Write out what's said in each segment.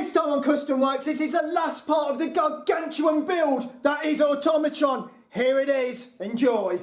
This time on Custom Works, this is the last part of the gargantuan build that is Automatron. Here it is, enjoy.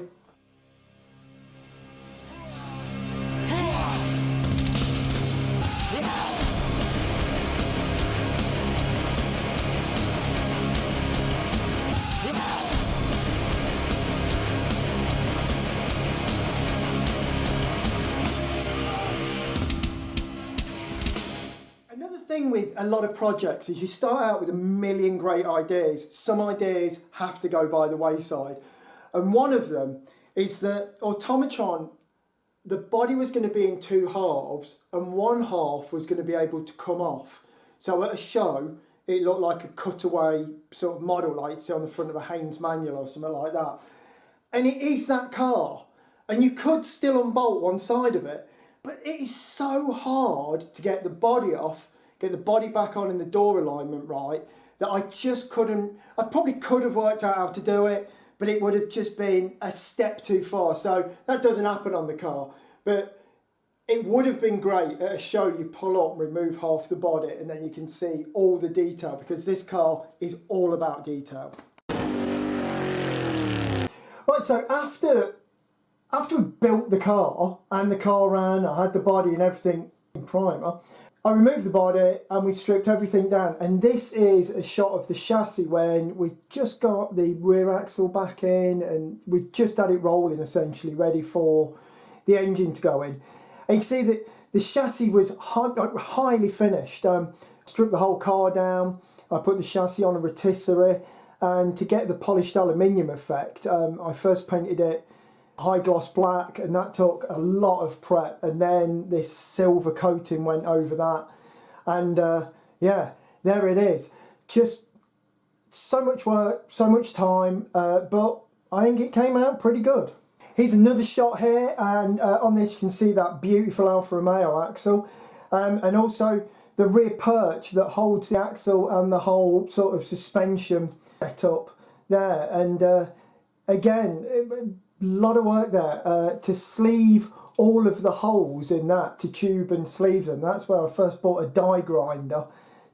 Thing with a lot of projects is you start out with a million great ideas. Some ideas have to go by the wayside, and one of them is that Automatron, the body was going to be in two halves and one half was going to be able to come off. So at a show it looked like a cutaway sort of model like it's on the front of a Haynes manual or something like that, and it is that car, and you could still unbolt one side of it, but it is so hard to get the body off, get the body back on in the door alignment right, that I just couldn't. I probably could have worked out how to do it, but it would have just been a step too far. So that doesn't happen on the car, but it would have been great at a show. You pull up, remove half the body, and then you can see all the detail, because this car is all about detail. Right, so after we built the car and the car ran, I had the body and everything in primer, I removed the body and we stripped everything down, and this is a shot of the chassis when we just got the rear axle back in and we just had it rolling, essentially ready for the engine to go in. And you can see that the chassis was highly finished. Stripped the whole car down, I put the chassis on a rotisserie, and to get the polished aluminium effect, I first painted it high gloss black, and that took a lot of prep, and then this silver coating went over that, and yeah, there it is. Just so much work, so much time, but I think it came out pretty good. Here's another shot here, and on this you can see that beautiful Alfa Romeo axle, and also the rear perch that holds the axle and the whole sort of suspension setup there, and again, a lot of work there to sleeve all of the holes in that, to tube and sleeve them. That's where I first bought a die grinder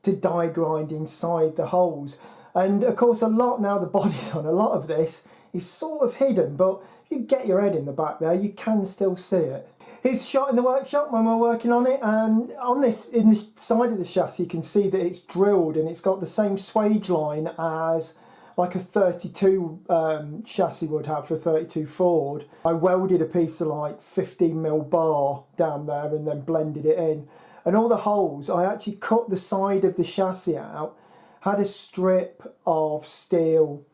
to die grind inside the holes. And of course, a lot, now the body's on, a lot of this is sort of hidden, but if you get your head in the back there, you can still see it. Here's a shot in the workshop when we're working on it, and on this, in the side of the chassis, you can see that it's drilled and it's got the same swage line as like a 32 chassis would have for a 32 Ford. I welded a piece of like 15mm bar down there and then blended it in. And all the holes, I actually cut the side of the chassis out, had a strip of steel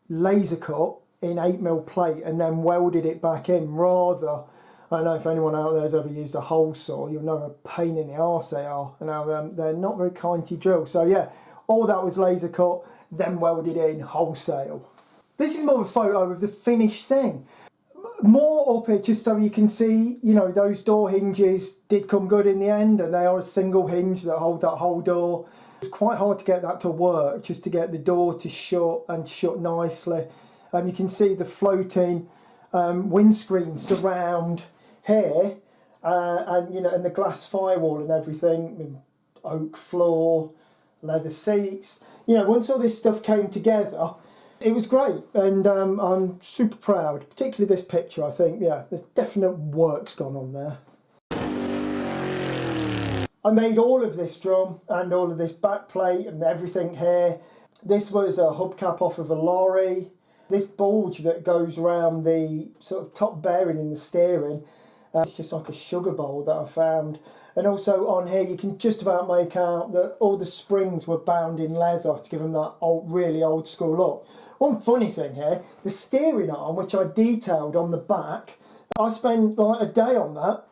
laser cut in 8mm plate, and then welded it back in. Rather, I don't know if anyone out there has ever used a hole saw, you'll know a pain in the arse they are, and now they're not very kind to drill. So yeah, all that was laser cut, then welded in wholesale. This is more of a photo of the finished thing. More up here just so you can see, you know, those door hinges did come good in the end, and they are a single hinge that hold that whole door. It was quite hard to get that to work, just to get the door to shut and shut nicely. You can see the floating windscreen surround here, and you know, and the glass firewall and everything, oak floor, leather seats. You know, once all this stuff came together, it was great, and I'm super proud, particularly this picture. I think, yeah, there's definite work's gone on there. I made all of this drum and all of this back plate and everything here. This was a hubcap off of a lorry. This bulge that goes around the sort of top bearing in the steering, it's just like a sugar bowl that I found. And also on here you can just about make out that all the springs were bound in leather to give them that old, really old school look. One funny thing here, the steering arm, which I detailed on the back, I spent like a day on that.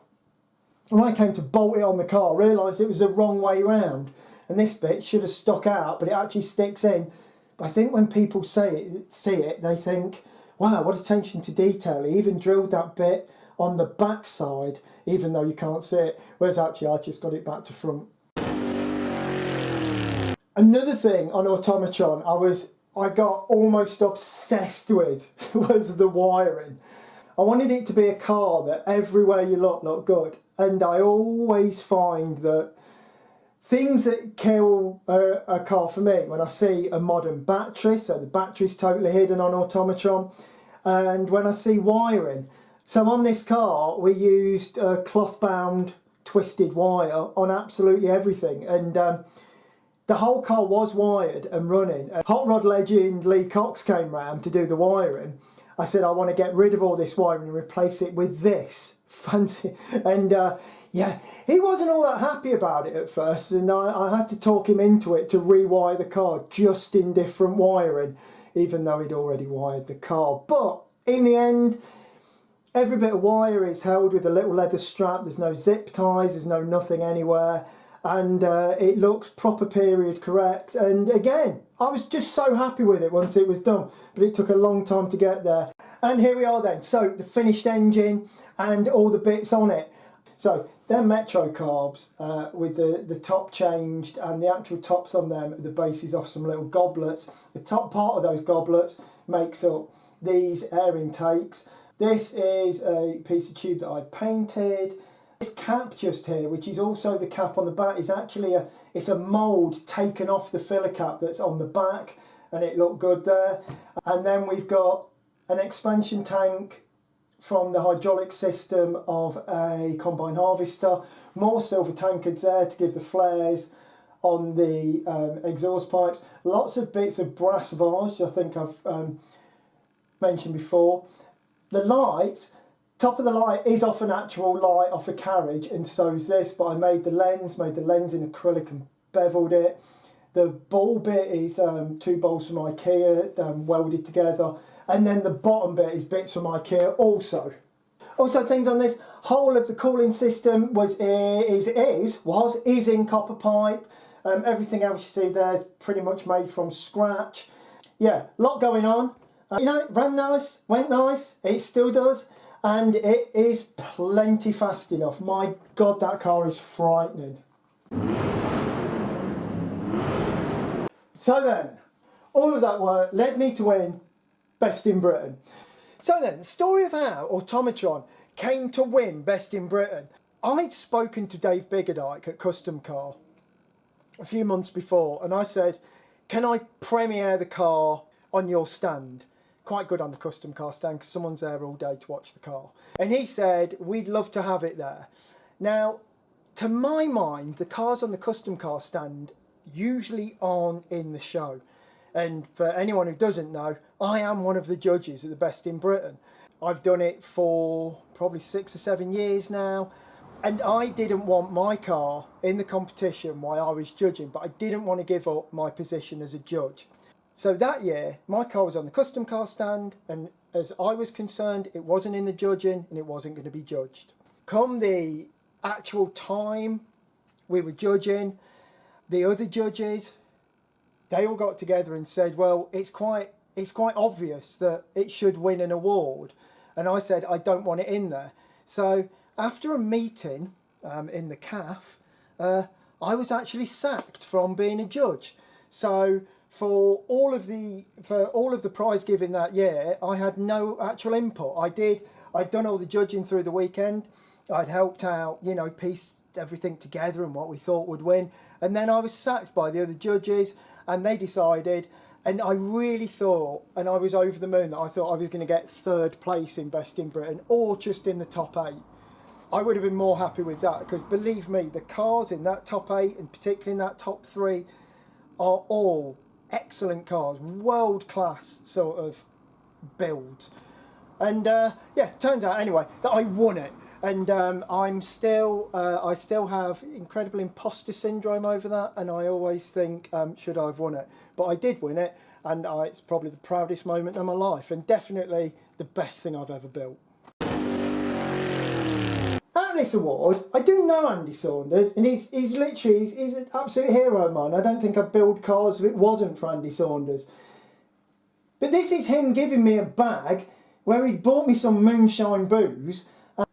And when I came to bolt it on the car, I realised it was the wrong way round, and this bit should have stuck out, but it actually sticks in. But I think when people see it, they think, wow, what attention to detail. He even drilled that bit on the back side, even though you can't see it, whereas actually I just got it back to front. Another thing on Automatron I got almost obsessed with was the wiring. I wanted it to be a car that everywhere you looked good, and I always find that Things that kill a car for me when I see a modern battery, so the battery's totally hidden on Automatron, and when I see wiring. So on this car we used cloth bound twisted wire on absolutely everything, and the whole car was wired and running. Hot Rod legend Lee Cox came round to do the wiring. I said I want to get rid of all this wiring and replace it with this fancy, and yeah, he wasn't all that happy about it at first, and I had to talk him into it to rewire the car just in different wiring, even though he'd already wired the car. But in the end, every bit of wire is held with a little leather strap. There's no zip ties, there's no nothing anywhere, and it looks proper period correct. And again, I was just so happy with it once it was done, but it took a long time to get there. And here we are then, so the finished engine and all the bits on it. So they're Metro carbs with the top changed, and the actual tops on them, the base is off some little goblets. The top part of those goblets makes up these air intakes. This is a piece of tube that I painted. This cap just here, which is also the cap on the back, is actually it's a mould taken off the filler cap that's on the back, and it looked good there. And then we've got an expansion tank from the hydraulic system of a combine harvester, more silver tankards there to give the flares on the exhaust pipes, lots of bits of brass varge, I think I've mentioned before. The light, top of the light is off an actual light off a carriage, and so is this, but I made the lens in acrylic and beveled it. The ball bit is 2 bolts from IKEA welded together. And then the bottom bit is bits from IKEA also. Also things on this, whole of the cooling system is in copper pipe. Everything else you see there is pretty much made from scratch. Yeah, a lot going on. You know, it ran nice, went nice, it still does, and it is plenty fast enough. My God, that car is frightening. So then, all of that work led me to win Best in Britain. So then, the story of how Automatron came to win Best in Britain. I'd spoken to Dave Biggerdike at Custom Car a few months before, and I said, can I premiere the car on your stand? Quite good on the Custom Car stand because someone's there all day to watch the car. And he said, we'd love to have it there. Now, to my mind, the cars on the Custom Car stand usually aren't in the show. And for anyone who doesn't know, I am one of the judges at the Best in Britain. I've done it for probably 6 or 7 years now, and I didn't want my car in the competition while I was judging, but I didn't want to give up my position as a judge. So that year, my car was on the Custom Car stand, and as I was concerned, it wasn't in the judging and it wasn't going to be judged. Come the actual time we were judging, the other judges, they all got together and said, well, it's quite obvious that it should win an award. And I said, I don't want it in there. So after a meeting in the CAF, I was actually sacked from being a judge. So for all of the prize giving that year, I had no actual input. I'd done all the judging through the weekend. I'd helped out, you know, pieced everything together and what we thought would win. And then I was sacked by the other judges, and they decided, and I really thought, and I was over the moon, that I thought I was going to get 3rd place in Best in Britain, or just in the top 8. I would have been more happy with that, because believe me, the cars in that top 8, and particularly in that top 3, are all excellent cars, world-class sort of builds. And yeah, turns out anyway that I won it. And I still have incredible imposter syndrome over that, and I always think, should I have won it? But I did win it, and it's probably the proudest moment of my life, and definitely the best thing I've ever built. At this award, I do know Andy Saunders, and he's an absolute hero of mine. I don't think I'd build cars if it wasn't for Andy Saunders. But this is him giving me a bag where he'd bought me some moonshine booze.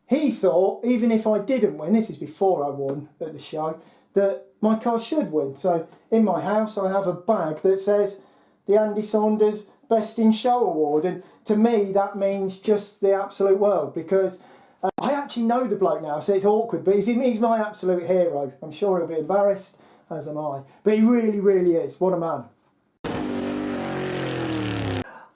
He thought, even if I didn't win, this is before I won at the show, that my car should win. So in my house I have a bag that says the Andy Saunders Best in Show Award, and to me that means just the absolute world, because I actually know the bloke now, so it's awkward, but he's my absolute hero. I'm sure he'll be embarrassed. as am I. But he really, really is. What a man.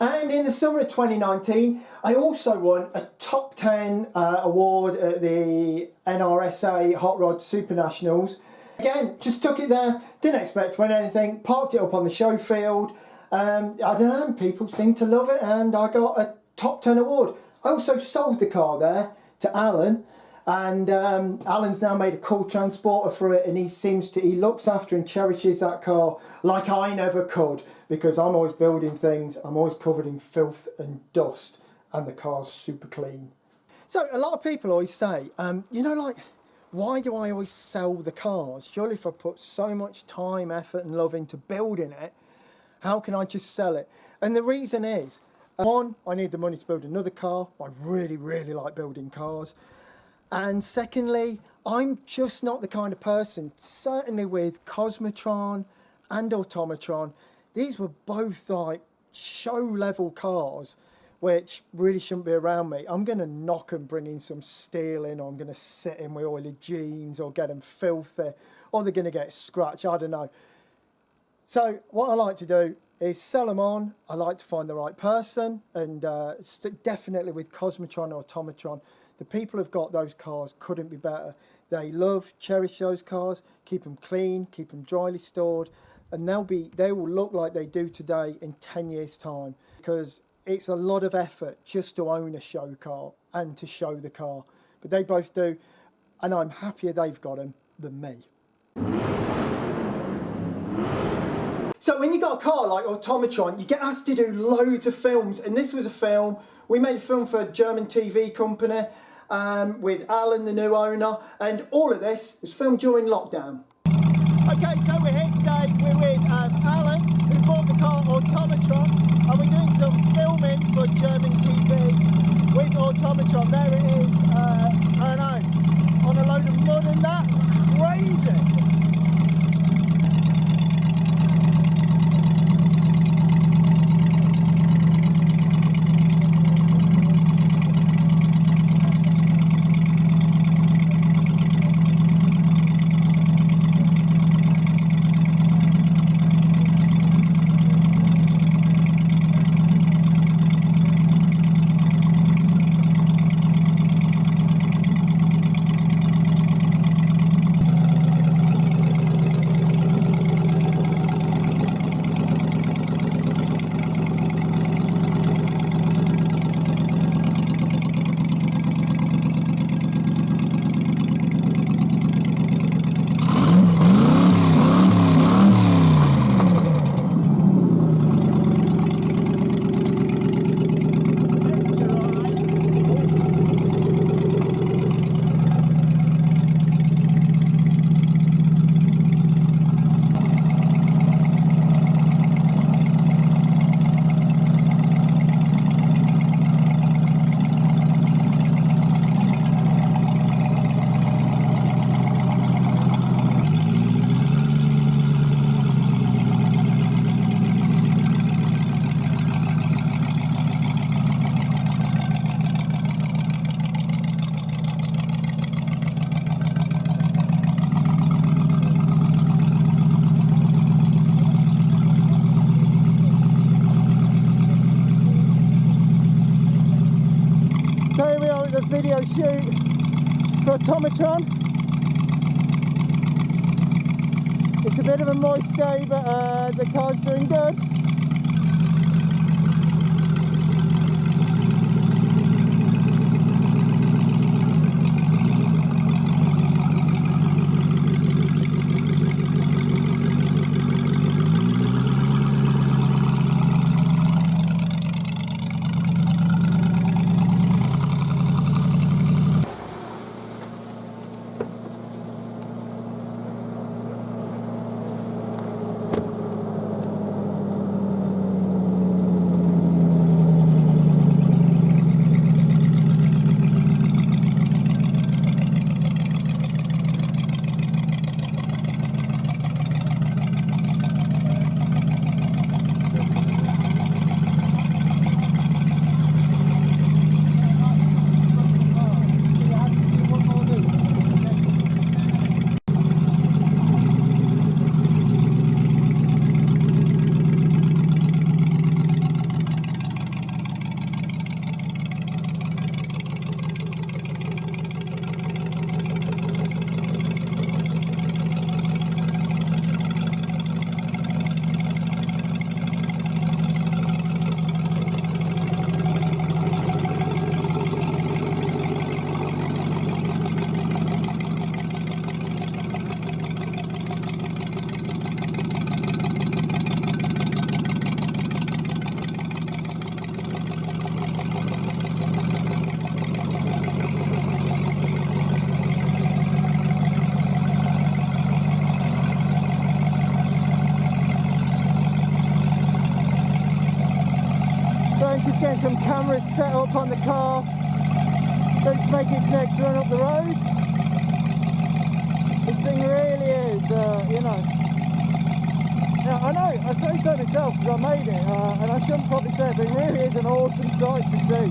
And in the summer of 2019, I also won a top 10 award at the NRSA Hot Rod Super Nationals. Again, just took it there, didn't expect to win anything, parked it up on the show field. I don't know, people seem to love it, and I got a top 10 award. I also sold the car there to Alan, and Alan's now made a cool transporter for it, and he looks after and cherishes that car like I never could, because I'm always building things, I'm always covered in filth and dust, and the car's super clean. So a lot of people always say, you know, like, why do I always sell the cars? Surely if I put so much time, effort and love into building it, how can I just sell it? And the reason is, one, I need the money to build another car. I really, really like building cars. And secondly, I'm just not the kind of person, certainly with Cosmotron and Automatron, these were both like show level cars, which really shouldn't be around me. I'm going to knock them, bring in some steel in, or I'm going to sit in with oily jeans, or get them filthy, or they're going to get scratched, I don't know. So what I like to do is sell them on. I like to find the right person, and definitely with Cosmotron or Automatron, the people who've got those cars couldn't be better. They love, cherish those cars, keep them clean, keep them dryly stored, and they will look like they do today in 10 years' time, because it's a lot of effort just to own a show car and to show the car. But they both do, and I'm happier they've got them than me. So when you got a car like Automatron, you get asked to do loads of films, and this was a film. We made a film for a German TV company with Alan, the new owner, and all of this was filmed during lockdown. Okay, so we're here today, we're with Alan, who bought the car Automatron, and we're doing some filming for German TV with Automatron. There it is, I don't know, on a load of mud and that, crazy. So here we are at the video shoot for Automatron. It's a bit of a moist day, but the car's doing good. just getting some cameras set up on the car, ready to make its next run up the road. This thing really is, you know. Now, I know, I say so myself because I made it, and I shouldn't probably say it, but it really is an awesome sight to see.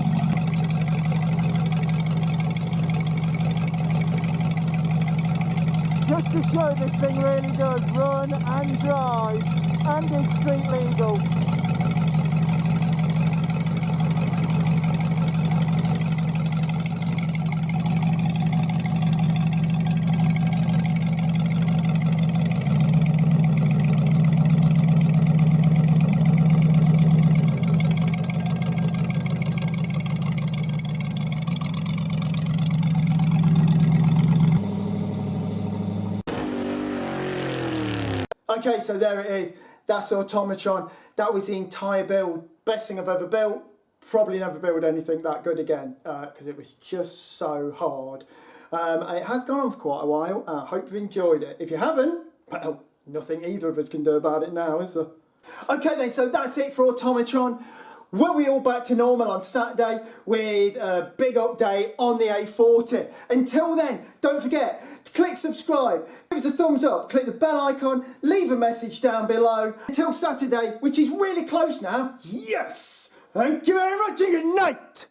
Just to show this thing really does run and drive and is street legal. Okay, so there it is. That's Automatron. That was the entire build. Best thing I've ever built. Probably never build anything that good again because it was just so hard. It has gone on for quite a while. I hope you've enjoyed it. If you haven't, well, nothing either of us can do about it now, is there? Okay then, so that's it for Automatron. We'll be all back to normal on Saturday with a big update on the A40. Until then, don't forget to click subscribe, give us a thumbs up, click the bell icon, leave a message down below. Until Saturday, which is really close now. Yes! Thank you very much and good night!